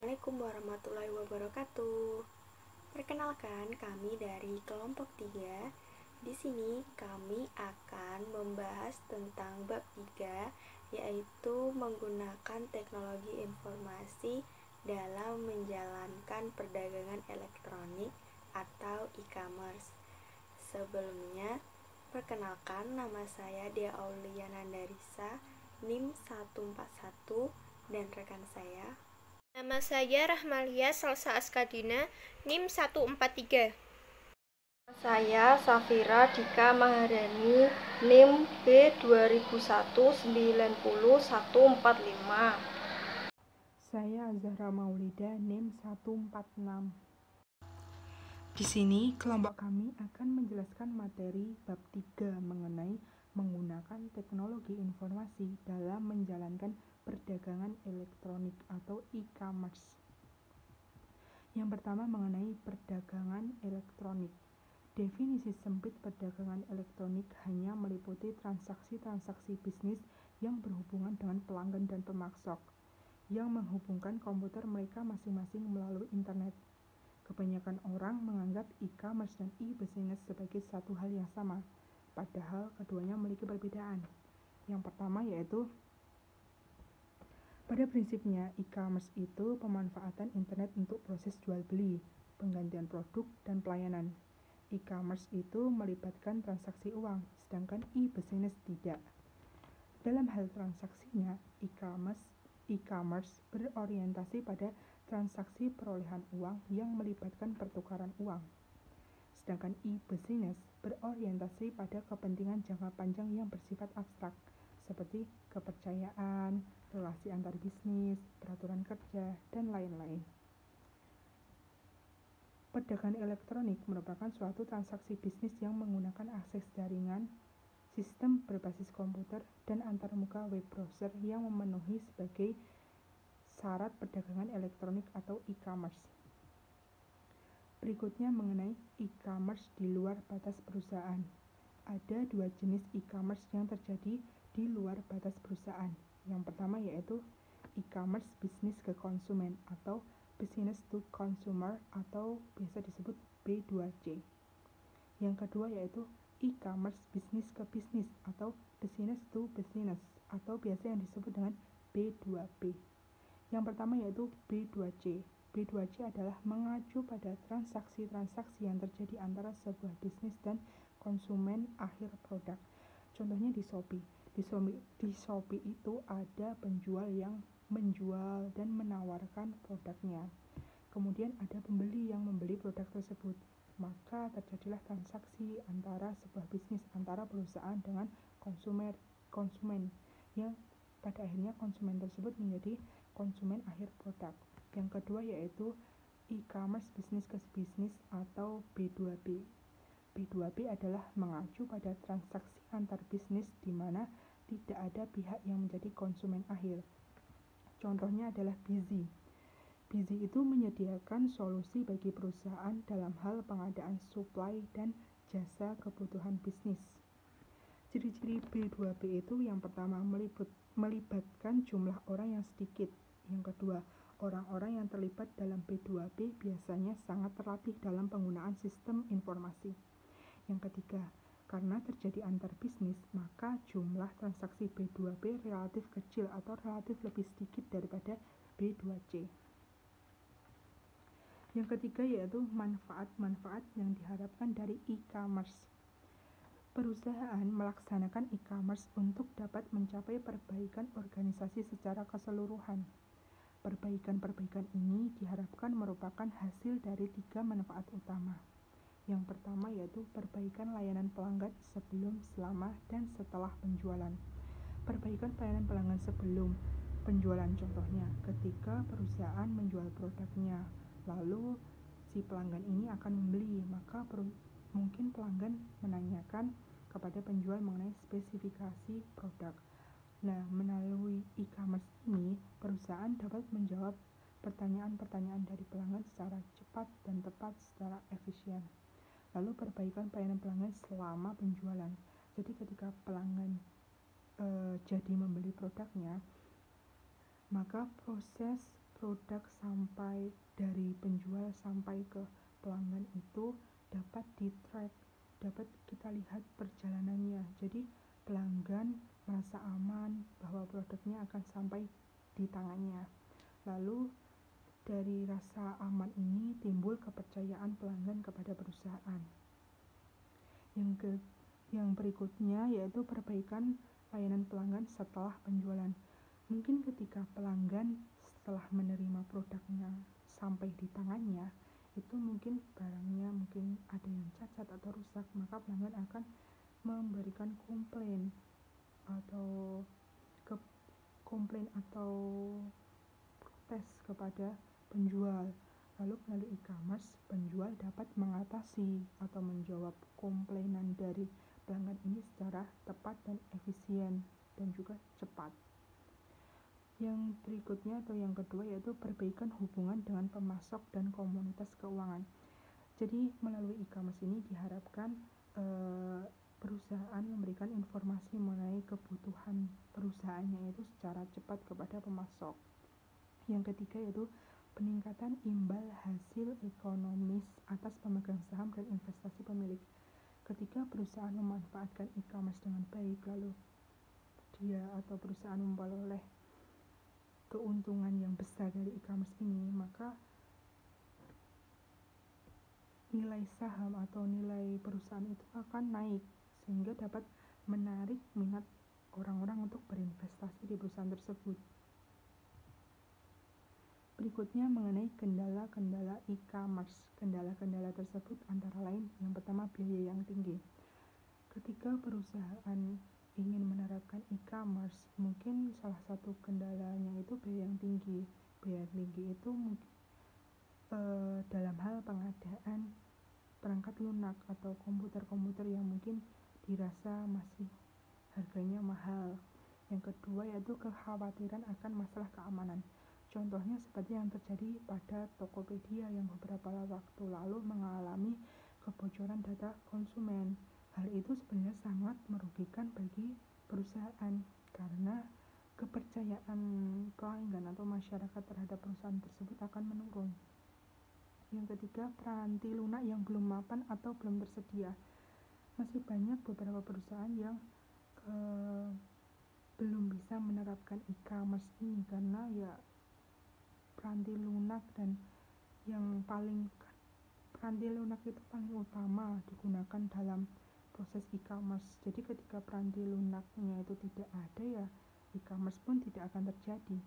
Assalamualaikum warahmatullahi wabarakatuh. Perkenalkan, kami dari kelompok 3. Di sini kami akan membahas tentang bab 3, yaitu menggunakan teknologi informasi dalam menjalankan perdagangan elektronik atau e-commerce. Sebelumnya, perkenalkan, nama saya Dia Auliana Darisa, NIM 141, dan rekan saya. Nama saya Rahmalia Salsa Askadina, NIM 143. Saya Safira Dika Maharani, NIM B20190145. Saya Zahra Maulida, NIM 146. Di sini kelompok kami akan menjelaskan materi bab 3 mengenai menggunakan teknologi informasi dalam menjalankan perdagangan elektronik atau e-commerce. Yang pertama mengenai perdagangan elektronik. Definisi sempit perdagangan elektronik hanya meliputi transaksi-transaksi bisnis yang berhubungan dengan pelanggan dan pemaksok, yang menghubungkan komputer mereka masing-masing melalui internet. Kebanyakan orang menganggap e-commerce dan e-business sebagai satu hal yang sama, padahal keduanya memiliki perbedaan. Yang pertama yaitu, pada prinsipnya e-commerce itu pemanfaatan internet untuk proses jual beli, penggantian produk, dan pelayanan. E-commerce itu melibatkan transaksi uang, sedangkan e-business tidak. Dalam hal transaksinya, e-commerce berorientasi pada transaksi perolehan uang yang melibatkan pertukaran uang. Sedangkan e-business berorientasi pada kepentingan jangka panjang yang bersifat abstrak, seperti kepercayaan, relasi antar bisnis, peraturan kerja, dan lain-lain. Perdagangan elektronik merupakan suatu transaksi bisnis yang menggunakan akses jaringan, sistem berbasis komputer, dan antarmuka web browser yang memenuhi sebagai syarat perdagangan elektronik atau e-commerce. Berikutnya mengenai e-commerce di luar batas perusahaan. Ada dua jenis e-commerce yang terjadi di luar batas perusahaan. Yang pertama yaitu e-commerce bisnis ke konsumen atau business to consumer atau biasa disebut B2C. Yang kedua yaitu e-commerce bisnis ke bisnis atau business to business atau biasa yang disebut dengan B2B. Yang pertama yaitu B2C. B2C adalah mengacu pada transaksi-transaksi yang terjadi antara sebuah bisnis dan konsumen akhir produk. Contohnya di Shopee. Di Shopee itu ada penjual yang menjual dan menawarkan produknya. Kemudian ada pembeli yang membeli produk tersebut. Maka terjadilah transaksi antara sebuah bisnis, antara perusahaan dengan konsumen yang pada akhirnya konsumen tersebut menjadi konsumen akhir produk. Yang kedua yaitu e-commerce bisnis ke bisnis atau B2B. B2B adalah mengacu pada transaksi antar bisnis di mana tidak ada pihak yang menjadi konsumen akhir. Contohnya adalah Busy. Busy itu menyediakan solusi bagi perusahaan dalam hal pengadaan suplai dan jasa kebutuhan bisnis. Ciri-ciri B2B itu yang pertama melibatkan jumlah orang yang sedikit. Yang kedua, orang-orang yang terlibat dalam B2B biasanya sangat terlatih dalam penggunaan sistem informasi. Yang ketiga, karena terjadi antar bisnis, maka jumlah transaksi B2B relatif kecil atau relatif lebih sedikit daripada B2C. Yang ketiga yaitu manfaat-manfaat yang diharapkan dari e-commerce. Perusahaan melaksanakan e-commerce untuk dapat mencapai perbaikan organisasi secara keseluruhan. Perbaikan-perbaikan ini diharapkan merupakan hasil dari 3 manfaat utama. Yang pertama yaitu perbaikan layanan pelanggan sebelum, selama, dan setelah penjualan. Perbaikan pelayanan pelanggan sebelum penjualan contohnya ketika perusahaan menjual produknya, lalu si pelanggan ini akan membeli, maka mungkin pelanggan menanyakan kepada penjual mengenai spesifikasi produk. Nah, melalui e-commerce ini, perusahaan dapat menjawab pertanyaan-pertanyaan dari pelanggan secara cepat dan tepat secara efisien. Lalu perbaikan pelayanan pelanggan selama penjualan. Jadi ketika pelanggan jadi membeli produknya, maka proses produk sampai dari penjual sampai ke pelanggan itu dapat di-track, dapat kita lihat perjalanannya. Jadi pelanggan merasa aman bahwa produknya akan sampai di tangannya. Lalu dari rasa aman ini timbul kepercayaan pelanggan kepada perusahaan. Yang berikutnya yaitu perbaikan layanan pelanggan setelah penjualan. Mungkin ketika pelanggan setelah menerima produknya sampai di tangannya, itu mungkin barangnya mungkin ada yang cacat atau rusak, maka pelanggan akan memberikan komplain atau protes kepada penjual. Lalu melalui e-commerce, penjual dapat mengatasi atau menjawab komplainan dari pelanggan ini secara tepat dan efisien dan juga cepat. Yang berikutnya atau yang kedua yaitu perbaikan hubungan dengan pemasok dan komunitas keuangan. Jadi melalui e-commerce ini diharapkan perusahaan memberikan informasi mengenai kebutuhan perusahaannya itu secara cepat kepada pemasok. Yang ketiga yaitu peningkatan imbal hasil ekonomis atas pemegang saham dan investasi pemilik. Ketika perusahaan memanfaatkan e-commerce dengan baik, lalu dia atau perusahaan memperoleh keuntungan yang besar dari e-commerce ini, maka nilai saham atau nilai perusahaan itu akan naik sehingga dapat menarik minat orang-orang untuk berinvestasi di perusahaan tersebut. Berikutnya mengenai kendala-kendala e-commerce. Kendala-kendala tersebut antara lain yang pertama biaya yang tinggi. Ketika perusahaan ingin menerapkan e-commerce, mungkin salah satu kendalanya itu biaya yang tinggi. Biaya tinggi itu mungkin dalam hal pengadaan perangkat lunak atau komputer-komputer yang mungkin dirasa masih harganya mahal. Yang kedua yaitu kekhawatiran akan masalah keamanan. Contohnya seperti yang terjadi pada Tokopedia yang beberapa waktu lalu mengalami kebocoran data konsumen. Hal itu sebenarnya sangat merugikan bagi perusahaan karena kepercayaan pelanggan atau masyarakat terhadap perusahaan tersebut akan menurun. Yang ketiga, peranti lunak yang belum mapan atau belum tersedia. Masih banyak beberapa perusahaan yang belum bisa menerapkan e-commerce ini karena ya peranti lunak itu paling utama digunakan dalam proses e-commerce. Jadi ketika peranti lunaknya itu tidak ada, ya e-commerce pun tidak akan terjadi.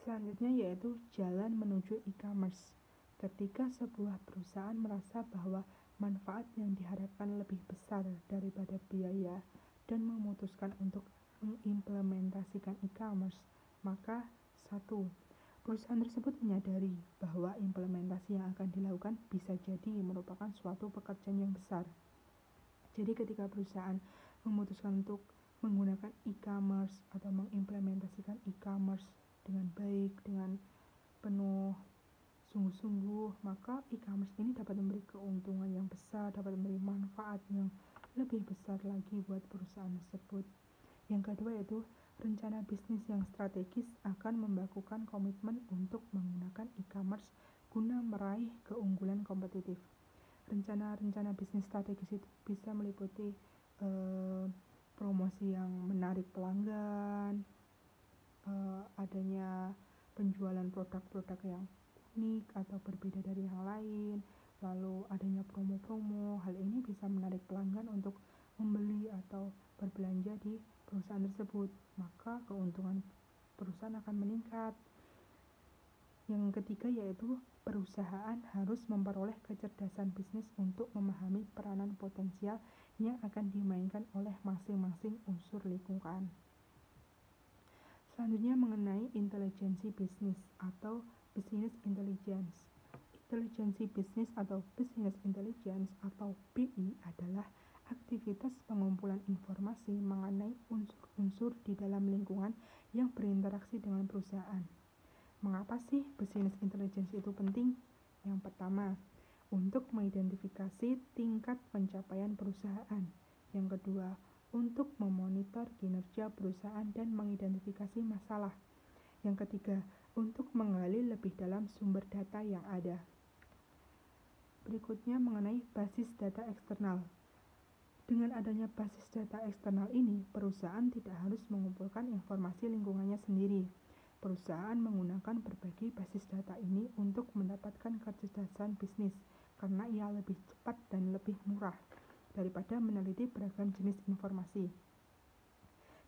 Selanjutnya yaitu jalan menuju e-commerce. Ketika sebuah perusahaan merasa bahwa manfaat yang diharapkan lebih besar daripada biaya dan memutuskan untuk mengimplementasikan e-commerce, maka 1. Perusahaan tersebut menyadari bahwa implementasi yang akan dilakukan bisa jadi merupakan suatu pekerjaan yang besar. Jadi ketika perusahaan memutuskan untuk menggunakan e-commerce atau mengimplementasikan e-commerce dengan baik, dengan penuh sungguh-sungguh, maka e-commerce ini dapat memberi keuntungan yang besar, dapat memberi manfaat yang lebih besar lagi buat perusahaan tersebut. Yang kedua yaitu rencana bisnis yang strategis akan membakukan komitmen untuk menggunakan e-commerce guna meraih keunggulan kompetitif. Rencana-rencana bisnis strategis itu bisa meliputi promosi yang menarik pelanggan, adanya penjualan produk-produk yang unik atau berbeda dari yang lain, lalu adanya promo-promo. Hal ini bisa menarik pelanggan untuk membeli atau berbelanja di perusahaan tersebut, maka keuntungan perusahaan akan meningkat. Yang ketiga yaitu perusahaan harus memperoleh kecerdasan bisnis untuk memahami peranan potensial yang akan dimainkan oleh masing-masing unsur lingkungan. Selanjutnya mengenai intelijensi bisnis atau business intelligence. Intelijensi bisnis atau business intelligence atau BI adalah aktivitas pengumpulan informasi mengenai unsur-unsur di dalam lingkungan yang berinteraksi dengan perusahaan. Mengapa sih business intelligence itu penting? Yang pertama, untuk mengidentifikasi tingkat pencapaian perusahaan. Yang kedua, untuk memonitor kinerja perusahaan dan mengidentifikasi masalah. Yang ketiga, untuk menggali lebih dalam sumber data yang ada. Berikutnya mengenai basis data eksternal. Dengan adanya basis data eksternal ini, perusahaan tidak harus mengumpulkan informasi lingkungannya sendiri. Perusahaan menggunakan berbagai basis data ini untuk mendapatkan kecerdasan bisnis, karena ia lebih cepat dan lebih murah daripada meneliti beragam jenis informasi.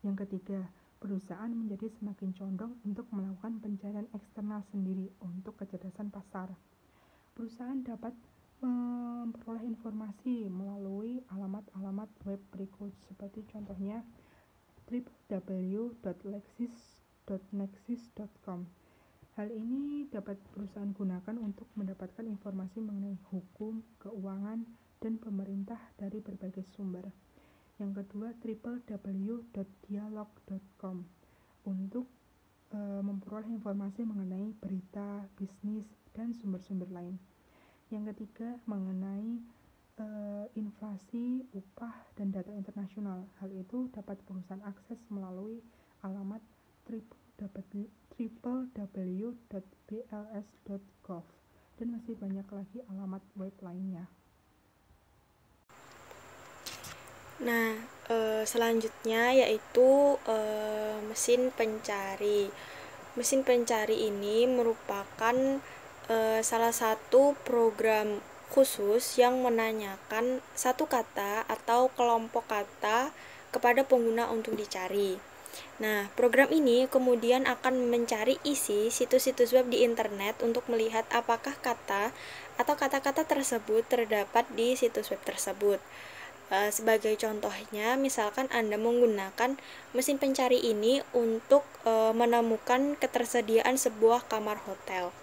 Yang ketiga, perusahaan menjadi semakin condong untuk melakukan pencarian eksternal sendiri untuk kecerdasan pasar. Perusahaan dapat memperoleh informasi melalui alamat-alamat web berikut, seperti contohnya www.lexis.nexis.com. Hal ini dapat perusahaan gunakan untuk mendapatkan informasi mengenai hukum, keuangan, dan pemerintah dari berbagai sumber. Yang kedua, www.dialog.com untuk memperoleh informasi mengenai berita, bisnis, dan sumber-sumber lain. Yang ketiga, mengenai inflasi, upah, dan data internasional. Hal itu dapat perusahaan akses melalui alamat www.bls.gov dan masih banyak lagi alamat web lainnya. Nah, selanjutnya yaitu mesin pencari. Mesin pencari ini merupakan salah satu program khusus yang menanyakan satu kata atau kelompok kata kepada pengguna untuk dicari. Nah, program ini kemudian akan mencari isi situs-situs web di internet untuk melihat apakah kata atau kata-kata tersebut terdapat di situs web tersebut. Sebagai contohnya, misalkan Anda menggunakan mesin pencari ini untuk menemukan ketersediaan sebuah kamar hotel.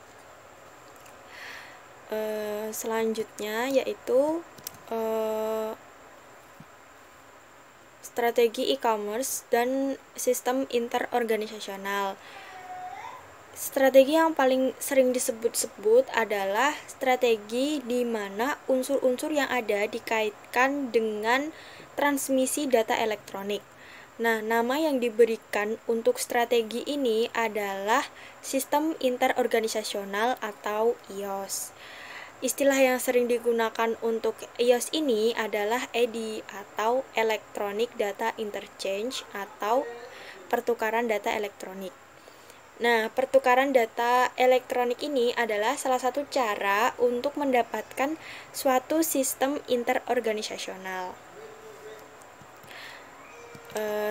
Selanjutnya yaitu strategi e-commerce dan sistem interorganisasional. Strategi yang paling sering disebut-sebut adalah strategi di mana unsur-unsur yang ada dikaitkan dengan transmisi data elektronik. Nah, nama yang diberikan untuk strategi ini adalah sistem interorganisasional atau IOS. Istilah yang sering digunakan untuk IOS ini adalah EDI atau Electronic Data Interchange atau pertukaran data elektronik. Nah, pertukaran data elektronik ini adalah salah satu cara untuk mendapatkan suatu sistem interorganisasional.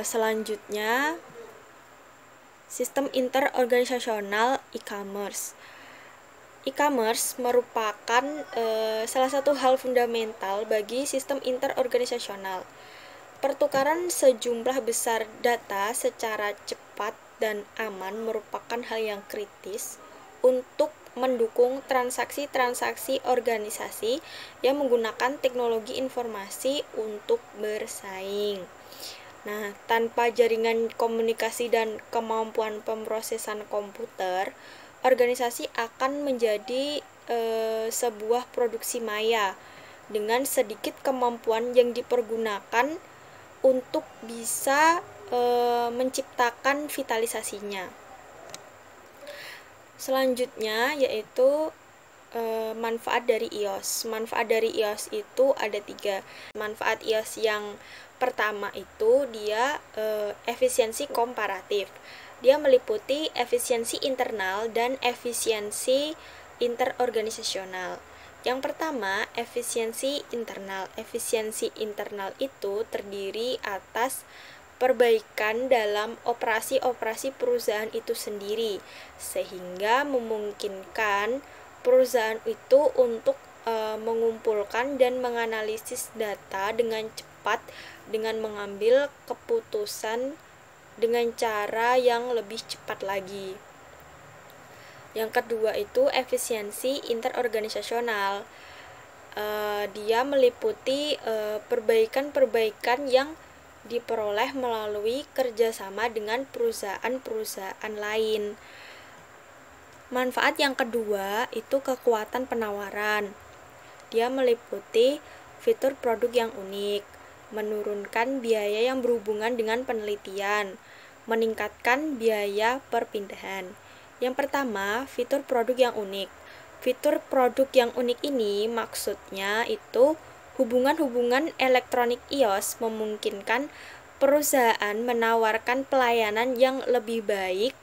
Selanjutnya, sistem interorganisasional e-commerce. E-commerce merupakan salah satu hal fundamental bagi sistem interorganisasional. Pertukaran sejumlah besar data secara cepat dan aman merupakan hal yang kritis untuk mendukung transaksi-transaksi organisasi yang menggunakan teknologi informasi untuk bersaing. Nah, tanpa jaringan komunikasi dan kemampuan pemrosesan komputer, organisasi akan menjadi sebuah produksi maya dengan sedikit kemampuan yang dipergunakan untuk bisa menciptakan vitalisasinya. Selanjutnya yaitu manfaat dari IOS. Manfaat dari IOS itu ada 3. Manfaat IOS yang pertama itu dia efisiensi komparatif. Dia meliputi efisiensi internal dan efisiensi interorganisasional. Yang pertama, efisiensi internal. Efisiensi internal itu terdiri atas perbaikan dalam operasi-operasi perusahaan itu sendiri, sehingga memungkinkan perusahaan itu untuk mengumpulkan dan menganalisis data dengan cepat dengan mengambil keputusan dengan cara yang lebih cepat lagi. Yang kedua itu efisiensi interorganisasional. Dia meliputi perbaikan-perbaikan yang diperoleh melalui kerjasama dengan perusahaan-perusahaan lain. Manfaat yang kedua itu kekuatan penawaran. Dia meliputi fitur produk yang unik, menurunkan biaya yang berhubungan dengan penelitian, meningkatkan biaya perpindahan. Yang pertama, fitur produk yang unik. Fitur produk yang unik ini maksudnya itu hubungan-hubungan elektronik iOS memungkinkan perusahaan menawarkan pelayanan yang lebih baik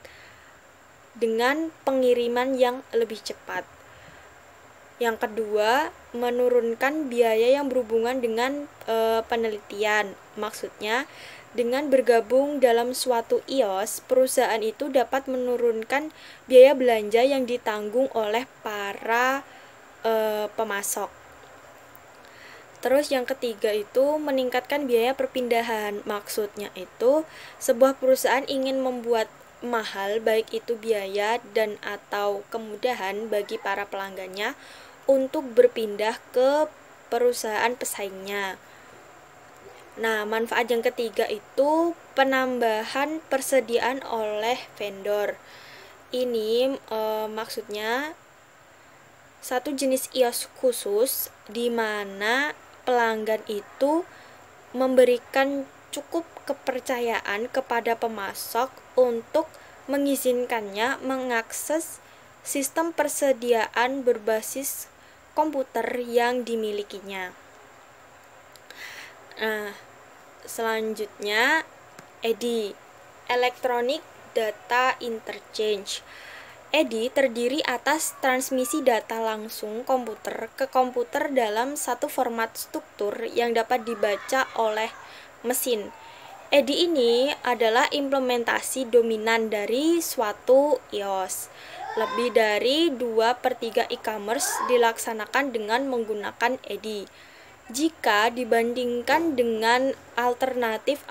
dengan pengiriman yang lebih cepat. Yang kedua, menurunkan biaya yang berhubungan dengan penelitian. Maksudnya, dengan bergabung dalam suatu iOS, perusahaan itu dapat menurunkan biaya belanja yang ditanggung oleh para pemasok. Terus yang ketiga itu meningkatkan biaya perpindahan. Maksudnya itu sebuah perusahaan ingin membuat mahal baik itu biaya dan atau kemudahan bagi para pelanggannya untuk berpindah ke perusahaan pesaingnya. Nah, manfaat yang ketiga itu penambahan persediaan oleh vendor. Ini maksudnya satu jenis iOS khusus di mana pelanggan itu memberikan cukup kepercayaan kepada pemasok untuk mengizinkannya mengakses sistem persediaan berbasis komputer yang dimilikinya. Nah, selanjutnya EDI, Electronic Data Interchange. EDI terdiri atas transmisi data langsung komputer ke komputer dalam satu format struktur yang dapat dibaca oleh mesin. EDI ini adalah implementasi dominan dari suatu iOS. Lebih dari 2/3 e-commerce dilaksanakan dengan menggunakan EDI. Jika dibandingkan dengan alternatif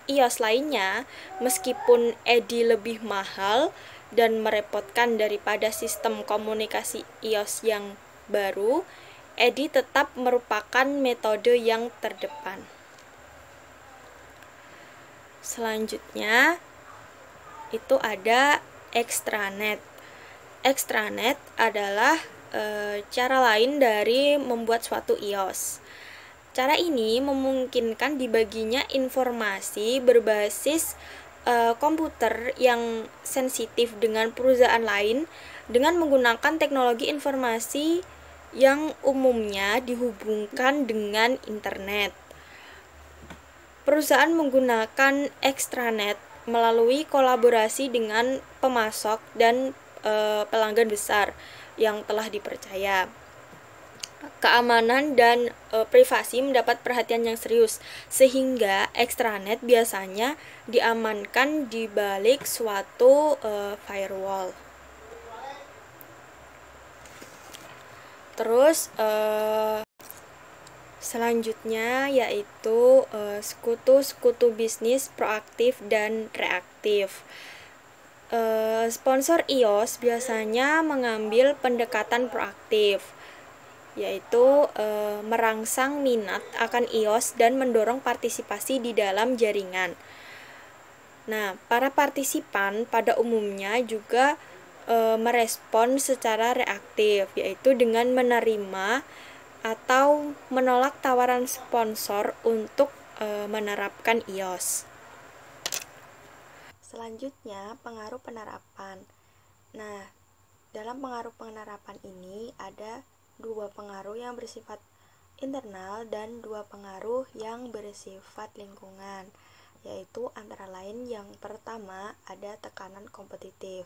iOS lainnya, meskipun EDI lebih mahal dan merepotkan daripada sistem komunikasi iOS yang baru, EDI tetap merupakan metode yang terdepan. Selanjutnya itu ada extranet. Extranet adalah cara lain dari membuat suatu iOS. Cara ini memungkinkan dibaginya informasi berbasis komputer yang sensitif dengan perusahaan lain dengan menggunakan teknologi informasi yang umumnya dihubungkan dengan internet. Perusahaan menggunakan extranet melalui kolaborasi dengan pemasok dan pelanggan besar yang telah dipercaya. Keamanan dan privasi mendapat perhatian yang serius, sehingga extranet biasanya diamankan di balik suatu firewall. Terus selanjutnya yaitu sekutu-sekutu bisnis proaktif dan reaktif. Sponsor iOS biasanya mengambil pendekatan proaktif, yaitu merangsang minat akan iOS dan mendorong partisipasi di dalam jaringan. Nah, para partisipan pada umumnya juga merespon secara reaktif, yaitu dengan menerima atau menolak tawaran sponsor untuk menerapkan iOS. Selanjutnya, pengaruh penerapan. Nah, dalam pengaruh penerapan ini ada 2 pengaruh yang bersifat internal dan 2 pengaruh yang bersifat lingkungan, yaitu antara lain yang pertama ada tekanan kompetitif,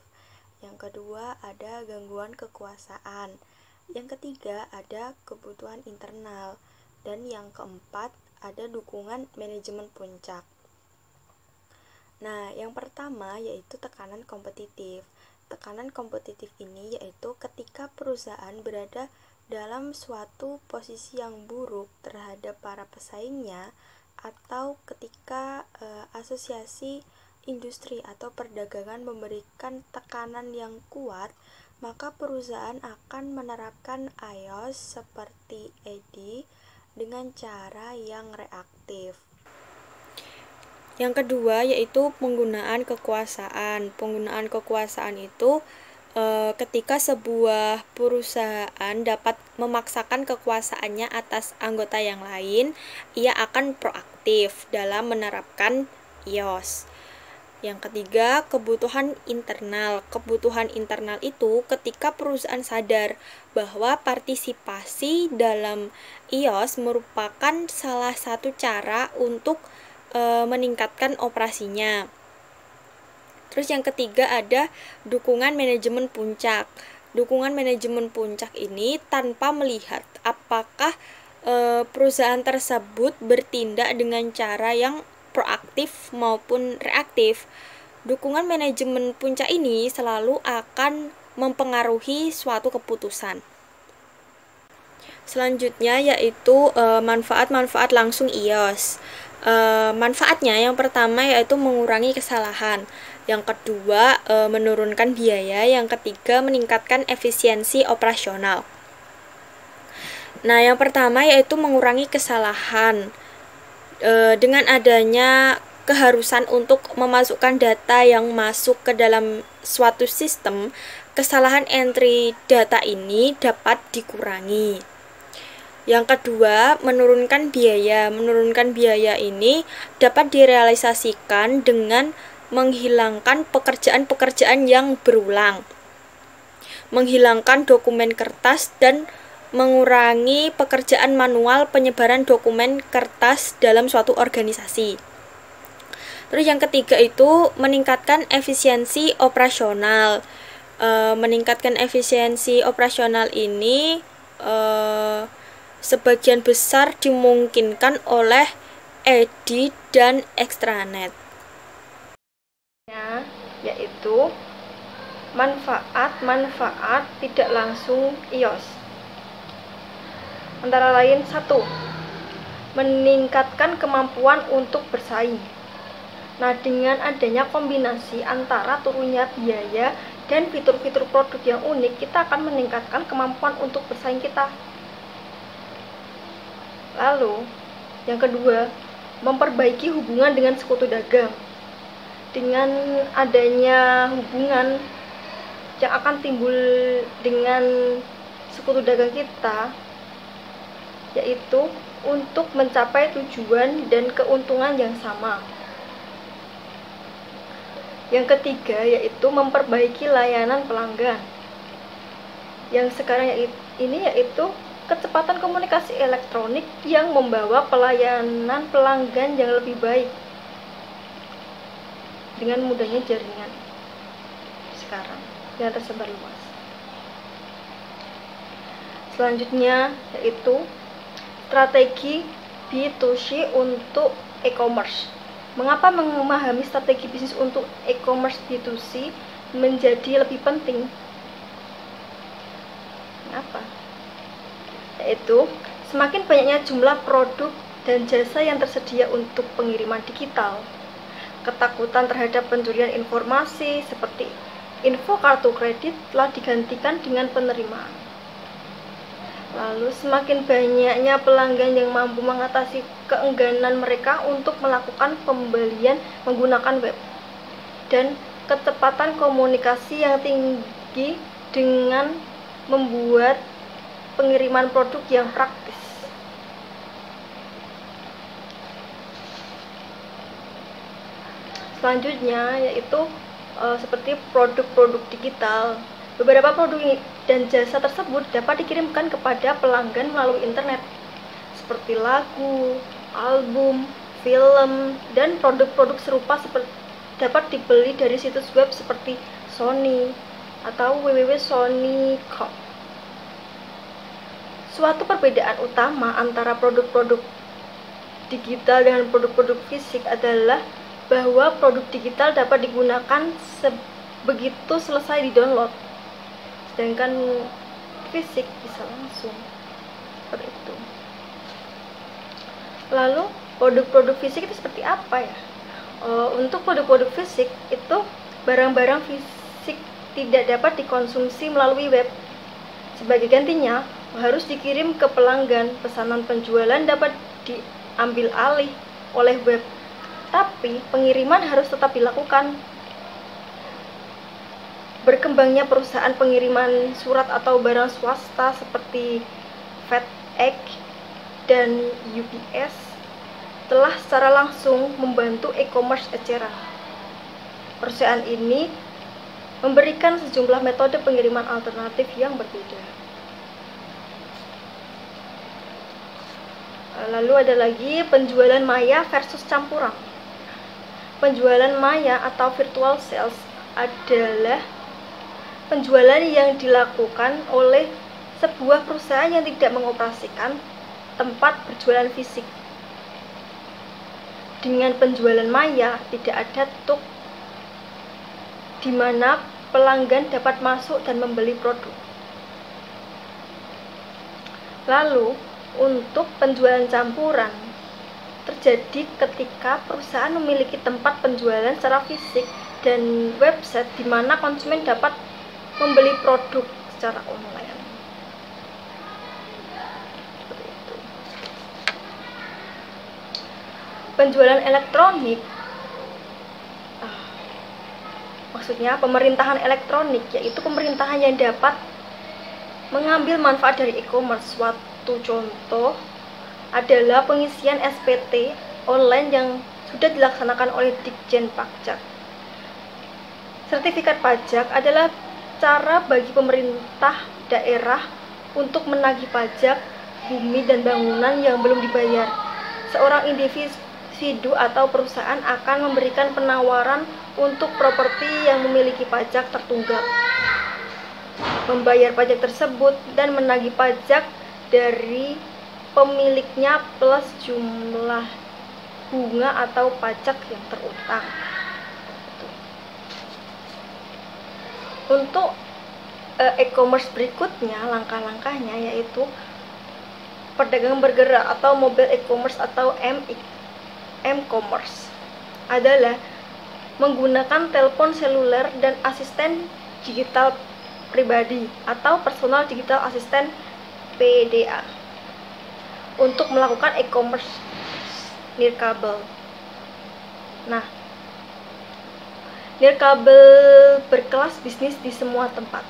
yang kedua ada gangguan kekuasaan, yang ketiga ada kebutuhan internal, dan yang keempat ada dukungan manajemen puncak. Nah, yang pertama yaitu tekanan kompetitif. Tekanan kompetitif ini yaitu ketika perusahaan berada dalam suatu posisi yang buruk terhadap para pesaingnya, atau ketika asosiasi industri atau perdagangan memberikan tekanan yang kuat, maka perusahaan akan menerapkan iOS seperti EDI dengan cara yang reaktif. Yang kedua yaitu penggunaan kekuasaan. Penggunaan kekuasaan itu ketika sebuah perusahaan dapat memaksakan kekuasaannya atas anggota yang lain, ia akan proaktif dalam menerapkan iOS. Yang ketiga, kebutuhan internal. Kebutuhan internal itu ketika perusahaan sadar bahwa partisipasi dalam iOS merupakan salah satu cara untuk meningkatkan operasinya. Terus yang ketiga ada dukungan manajemen puncak. Dukungan manajemen puncak ini tanpa melihat apakah perusahaan tersebut bertindak dengan cara yang proaktif maupun reaktif. Dukungan manajemen puncak ini selalu akan mempengaruhi suatu keputusan. Selanjutnya yaitu manfaat-manfaat langsung iOS. Manfaatnya yang pertama yaitu mengurangi kesalahan. Yang kedua, menurunkan biaya. Yang ketiga, meningkatkan efisiensi operasional. Nah, yang pertama yaitu mengurangi kesalahan. Dengan adanya keharusan untuk memasukkan data yang masuk ke dalam suatu sistem, kesalahan entry data ini dapat dikurangi. Yang kedua, menurunkan biaya. Menurunkan biaya ini dapat direalisasikan dengan menghilangkan pekerjaan-pekerjaan yang berulang, menghilangkan dokumen kertas, dan mengurangi pekerjaan manual penyebaran dokumen kertas dalam suatu organisasi. Terus yang ketiga itu meningkatkan efisiensi operasional. Meningkatkan efisiensi operasional ini sebagian besar dimungkinkan oleh edit dan extranet. Yaitu manfaat-manfaat tidak langsung iOS. Antara lain, 1. Meningkatkan kemampuan untuk bersaing. Nah, dengan adanya kombinasi antara turunnya biaya dan fitur-fitur produk yang unik, kita akan meningkatkan kemampuan untuk bersaing kita. Lalu, yang kedua, memperbaiki hubungan dengan sekutu dagang. Dengan adanya hubungan yang akan timbul dengan sekutu dagang kita, yaitu untuk mencapai tujuan dan keuntungan yang sama. Yang ketiga yaitu memperbaiki layanan pelanggan. Yang sekarang ini yaitu kecepatan komunikasi elektronik yang membawa pelayanan pelanggan yang lebih baik dengan mudahnya jaringan sekarang yang tersebar luas. Selanjutnya yaitu strategi B2C untuk e-commerce. Mengapa memahami strategi bisnis untuk e-commerce B2C menjadi lebih penting? Kenapa? Yaitu semakin banyaknya jumlah produk dan jasa yang tersedia untuk pengiriman digital, ketakutan terhadap pencurian informasi seperti info kartu kredit telah digantikan dengan penerimaan. Lalu semakin banyaknya pelanggan yang mampu mengatasi keengganan mereka untuk melakukan pembelian menggunakan web, dan kecepatan komunikasi yang tinggi dengan membuat pengiriman produk yang praktis. Selanjutnya yaitu seperti produk-produk digital. Beberapa produk dan jasa tersebut dapat dikirimkan kepada pelanggan melalui internet, seperti lagu, album, film, dan produk-produk serupa dapat dibeli dari situs web seperti Sony atau www.sony.com. Suatu perbedaan utama antara produk-produk digital dengan produk-produk fisik adalah bahwa produk digital dapat digunakan begitu selesai di-download, sedangkan fisik bisa langsung seperti itu. Lalu produk-produk fisik itu seperti apa ya? Untuk produk-produk fisik itu barang-barang fisik tidak dapat dikonsumsi melalui web. Sebagai gantinya harus dikirim ke pelanggan. Pesanan penjualan dapat diambil alih oleh web, tapi pengiriman harus tetap dilakukan. Berkembangnya perusahaan pengiriman surat atau barang swasta seperti FedEx dan UPS telah secara langsung membantu e-commerce eceran. Perusahaan ini memberikan sejumlah metode pengiriman alternatif yang berbeda. Lalu ada lagi penjualan maya versus campuran. Penjualan maya atau virtual sales adalah penjualan yang dilakukan oleh sebuah perusahaan yang tidak mengoperasikan tempat berjualan fisik. Dengan penjualan maya tidak ada tuk di mana pelanggan dapat masuk dan membeli produk. Lalu, untuk penjualan campuran terjadi ketika perusahaan memiliki tempat penjualan secara fisik dan website di mana konsumen dapat membeli produk secara online. Seperti itu. Penjualan elektronik, maksudnya pemerintahan elektronik, yaitu pemerintahan yang dapat mengambil manfaat dari e-commerce. Suatu contoh adalah pengisian SPT online yang sudah dilaksanakan oleh Ditjen Pajak. Sertifikat pajak adalah cara bagi pemerintah daerah untuk menagih pajak bumi dan bangunan yang belum dibayar. Seorang individu atau perusahaan akan memberikan penawaran untuk properti yang memiliki pajak tertunggak, membayar pajak tersebut dan menagih pajak dari pemiliknya plus jumlah bunga atau pajak yang terutang. Untuk e-commerce berikutnya, langkah-langkahnya yaitu perdagangan bergerak atau mobile e-commerce atau m-commerce adalah menggunakan telepon seluler dan asisten digital pribadi atau personal digital assistant PDA untuk melakukan e-commerce nirkabel. Nah, nirkabel berkelas bisnis di semua tempat.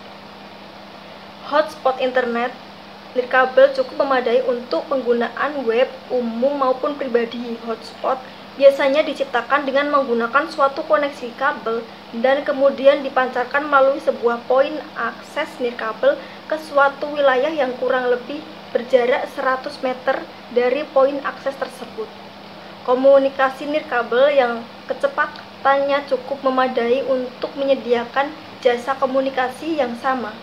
Hotspot internet nirkabel cukup memadai untuk penggunaan web umum maupun pribadi. Hotspot biasanya diciptakan dengan menggunakan suatu koneksi kabel dan kemudian dipancarkan melalui sebuah poin akses nirkabel ke suatu wilayah yang kurang lebih berjarak 100 meter dari poin akses tersebut. Komunikasi nirkabel yang kecepatannya cukup memadai untuk menyediakan jasa komunikasi yang sama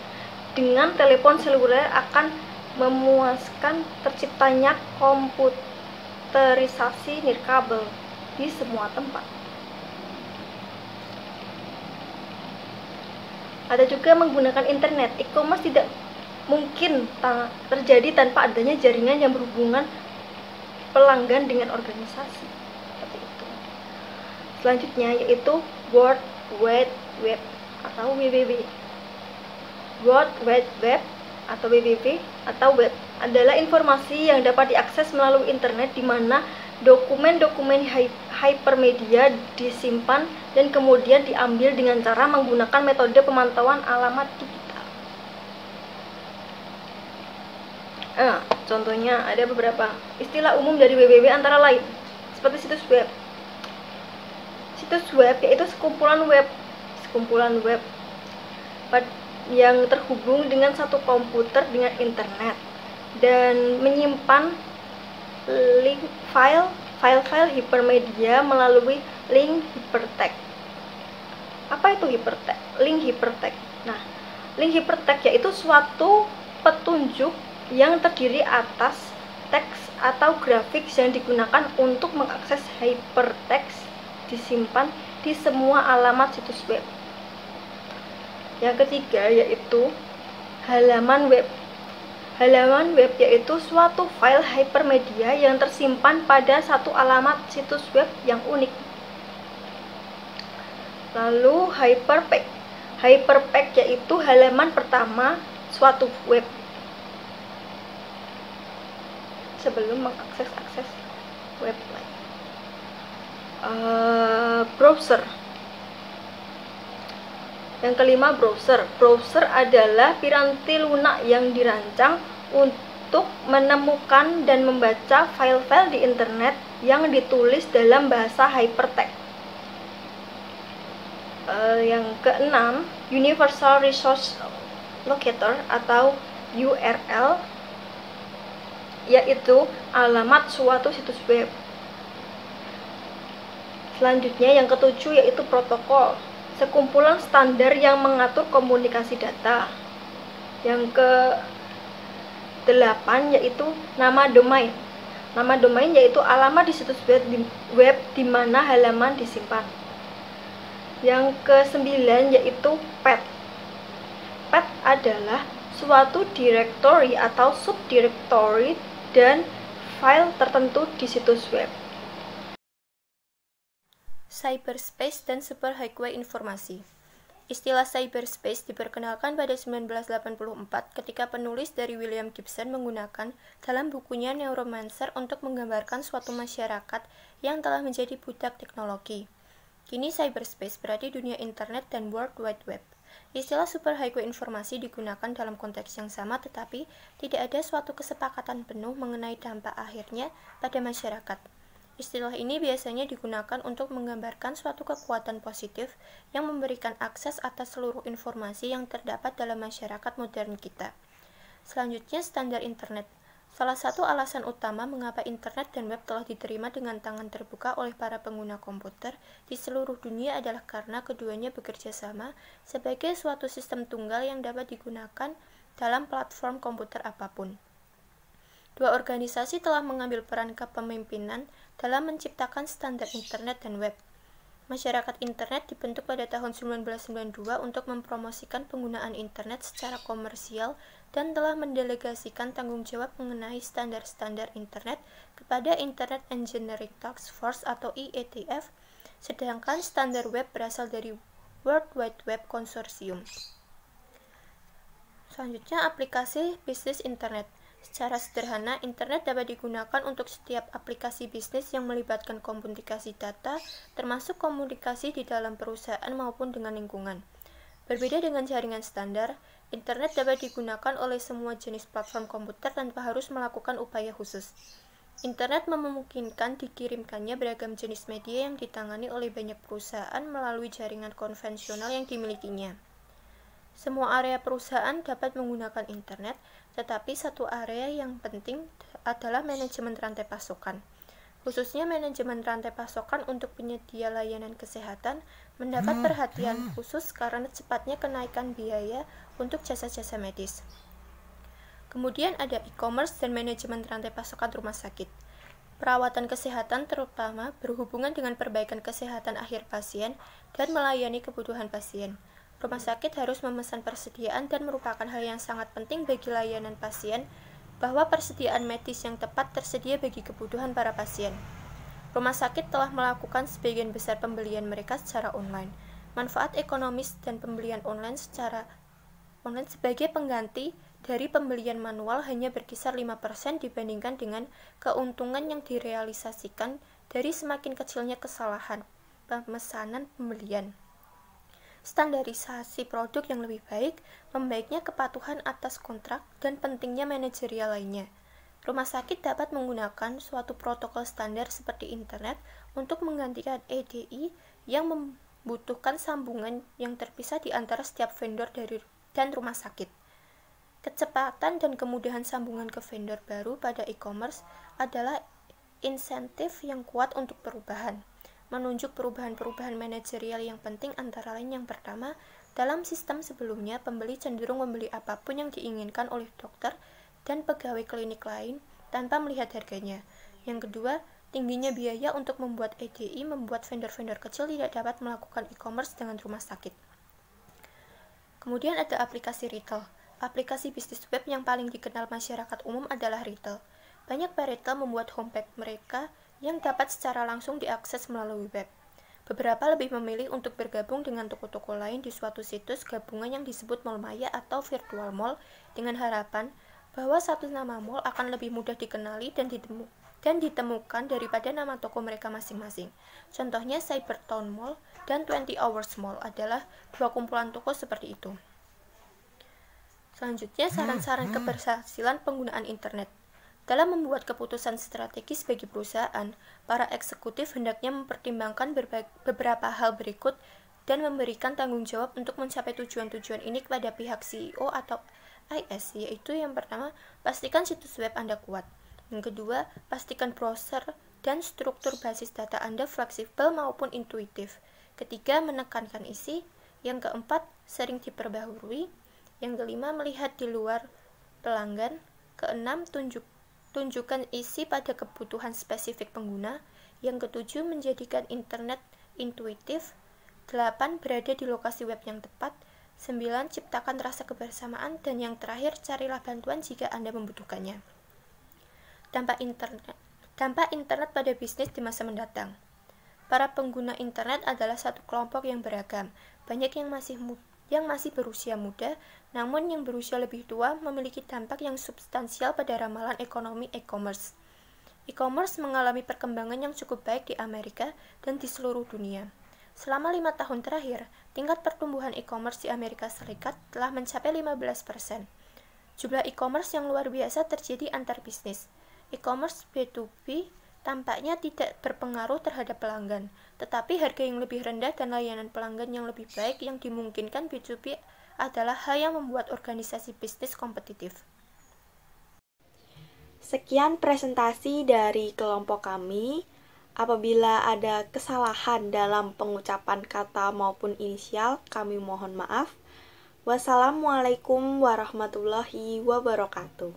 dengan telepon seluler akan memuaskan terciptanya komputerisasi nirkabel di semua tempat. Ada juga menggunakan internet. E-commerce tidak mungkin terjadi tanpa adanya jaringan yang berhubungan pelanggan dengan organisasi. Seperti itu. Selanjutnya yaitu World Wide Web atau WWW. World Wide Web atau WWW atau web adalah informasi yang dapat diakses melalui internet di mana dokumen-dokumen hypermedia disimpan dan kemudian diambil dengan cara menggunakan metode pemantauan alamat digital. Contohnya ada beberapa istilah umum dari WWW antara lain seperti situs web. Situs web yaitu sekumpulan web yang terhubung dengan satu komputer dengan internet dan menyimpan link file hypermedia melalui link hypertext. Apa itu hypertext? Link hypertext. Nah, link hypertext yaitu suatu petunjuk yang terdiri atas teks atau grafik yang digunakan untuk mengakses hypertext disimpan di semua alamat situs web. Yang ketiga yaitu halaman web. Halaman web yaitu suatu file hypermedia yang tersimpan pada satu alamat situs web yang unik. Lalu hypertext. Hypertext yaitu halaman pertama suatu web sebelum mengakses web lain. Browser. Yang kelima, browser. Browser adalah piranti lunak yang dirancang untuk menemukan dan membaca file-file di internet yang ditulis dalam bahasa hypertext. Yang keenam, Universal Resource Locator atau URL, yaitu alamat suatu situs web. Selanjutnya yang ketujuh yaitu protokol, sekumpulan standar yang mengatur komunikasi data. Yang ke-8 yaitu nama domain. Nama domain yaitu alamat di situs web di mana halaman disimpan. Yang ke-9 yaitu path. Path adalah suatu directory atau subdirectory dan file tertentu di situs web. Cyberspace dan superhighway informasi. Istilah cyberspace diperkenalkan pada 1984 ketika penulis dari William Gibson menggunakan dalam bukunya Neuromancer untuk menggambarkan suatu masyarakat yang telah menjadi budak teknologi. Kini cyberspace berarti dunia internet dan World Wide Web. Istilah superhighway informasi digunakan dalam konteks yang sama tetapi tidak ada suatu kesepakatan penuh mengenai dampak akhirnya pada masyarakat. Istilah ini biasanya digunakan untuk menggambarkan suatu kekuatan positif yang memberikan akses atas seluruh informasi yang terdapat dalam masyarakat modern kita. Selanjutnya, standar internet. Salah satu alasan utama mengapa internet dan web telah diterima dengan tangan terbuka oleh para pengguna komputer di seluruh dunia adalah karena keduanya bekerja sama sebagai suatu sistem tunggal yang dapat digunakan dalam platform komputer apapun. Dua organisasi telah mengambil peran kepemimpinan dalam menciptakan standar internet dan web. Masyarakat internet dibentuk pada tahun 1992 untuk mempromosikan penggunaan internet secara komersial dan telah mendelegasikan tanggung jawab mengenai standar-standar internet kepada Internet Engineering Task Force atau IETF, sedangkan standar web berasal dari World Wide Web Consortium. Selanjutnya, aplikasi bisnis internet. Secara sederhana, internet dapat digunakan untuk setiap aplikasi bisnis yang melibatkan komunikasi data, termasuk komunikasi di dalam perusahaan maupun dengan lingkungan. Berbeda dengan jaringan standar, internet dapat digunakan oleh semua jenis platform komputer tanpa harus melakukan upaya khusus. Internet memungkinkan dikirimkannya beragam jenis media yang ditangani oleh banyak perusahaan melalui jaringan konvensional yang dimilikinya. Semua area perusahaan dapat menggunakan internet, tetapi satu area yang penting adalah manajemen rantai pasokan. Khususnya manajemen rantai pasokan untuk penyedia layanan kesehatan mendapat perhatian khusus karena cepatnya kenaikan biaya untuk jasa-jasa medis. Kemudian ada e-commerce dan manajemen rantai pasokan rumah sakit. Perawatan kesehatan terutama berhubungan dengan perbaikan kesehatan akhir pasien dan melayani kebutuhan pasien. Rumah sakit harus memesan persediaan dan merupakan hal yang sangat penting bagi layanan pasien bahwa persediaan medis yang tepat tersedia bagi kebutuhan para pasien. Rumah sakit telah melakukan sebagian besar pembelian mereka secara online. Manfaat ekonomis dan pembelian online secara online sebagai pengganti dari pembelian manual hanya berkisar 5% dibandingkan dengan keuntungan yang direalisasikan dari semakin kecilnya kesalahan pemesanan pembelian. Standarisasi produk yang lebih baik, membaiknya kepatuhan atas kontrak, dan pentingnya manajerial lainnya. Rumah sakit dapat menggunakan suatu protokol standar seperti internet untuk menggantikan EDI yang membutuhkan sambungan yang terpisah di antara setiap vendor dan rumah sakit. Kecepatan dan kemudahan sambungan ke vendor baru pada e-commerce adalah insentif yang kuat untuk perubahan. Menunjuk perubahan-perubahan manajerial yang penting antara lain yang pertama, dalam sistem sebelumnya pembeli cenderung membeli apapun yang diinginkan oleh dokter dan pegawai klinik lain tanpa melihat harganya. Yang kedua, tingginya biaya untuk membuat EDI membuat vendor-vendor kecil tidak dapat melakukan e-commerce dengan rumah sakit. Kemudian ada aplikasi retail. Aplikasi bisnis web yang paling dikenal masyarakat umum adalah retail. Banyak retail membuat homepage mereka yang dapat secara langsung diakses melalui web. Beberapa lebih memilih untuk bergabung dengan toko-toko lain di suatu situs gabungan yang disebut mall maya atau virtual mall dengan harapan bahwa satu nama mall akan lebih mudah dikenali dan ditemukan daripada nama toko mereka masing-masing. Contohnya Cybertown Mall dan 20 Hours Mall adalah dua kumpulan toko seperti itu. Selanjutnya, saran-saran keberhasilan penggunaan internet. Dalam membuat keputusan strategis bagi perusahaan, para eksekutif hendaknya mempertimbangkan beberapa hal berikut dan memberikan tanggung jawab untuk mencapai tujuan-tujuan ini kepada pihak CEO atau IS, yaitu yang pertama, pastikan situs web Anda kuat. Yang kedua, pastikan browser dan struktur basis data Anda fleksibel maupun intuitif. Ketiga, menekankan isi. Yang keempat, sering diperbaharui. Yang kelima, melihat di luar pelanggan. Keenam, tunjukkan isi pada kebutuhan spesifik pengguna. Yang ketujuh, menjadikan internet intuitif. 8. Berada di lokasi web yang tepat. 9. Ciptakan rasa kebersamaan. Dan yang terakhir, carilah bantuan jika Anda membutuhkannya. Dampak internet pada bisnis di masa mendatang. Para pengguna internet adalah satu kelompok yang beragam. Banyak yang masih berusia muda, namun yang berusia lebih tua memiliki dampak yang substansial pada ramalan ekonomi e-commerce. E-commerce mengalami perkembangan yang cukup baik di Amerika dan di seluruh dunia. Selama 5 tahun terakhir, tingkat pertumbuhan e-commerce di Amerika Serikat telah mencapai 15%. Jumlah e-commerce yang luar biasa terjadi antar bisnis. E-commerce B2B tampaknya tidak berpengaruh terhadap pelanggan, tetapi harga yang lebih rendah dan layanan pelanggan yang lebih baik yang dimungkinkan B2B adalah hal yang membuat organisasi bisnis kompetitif. Sekian presentasi dari kelompok kami. Apabila ada kesalahan dalam pengucapan kata maupun inisial, kami mohon maaf. Wassalamualaikum warahmatullahi wabarakatuh.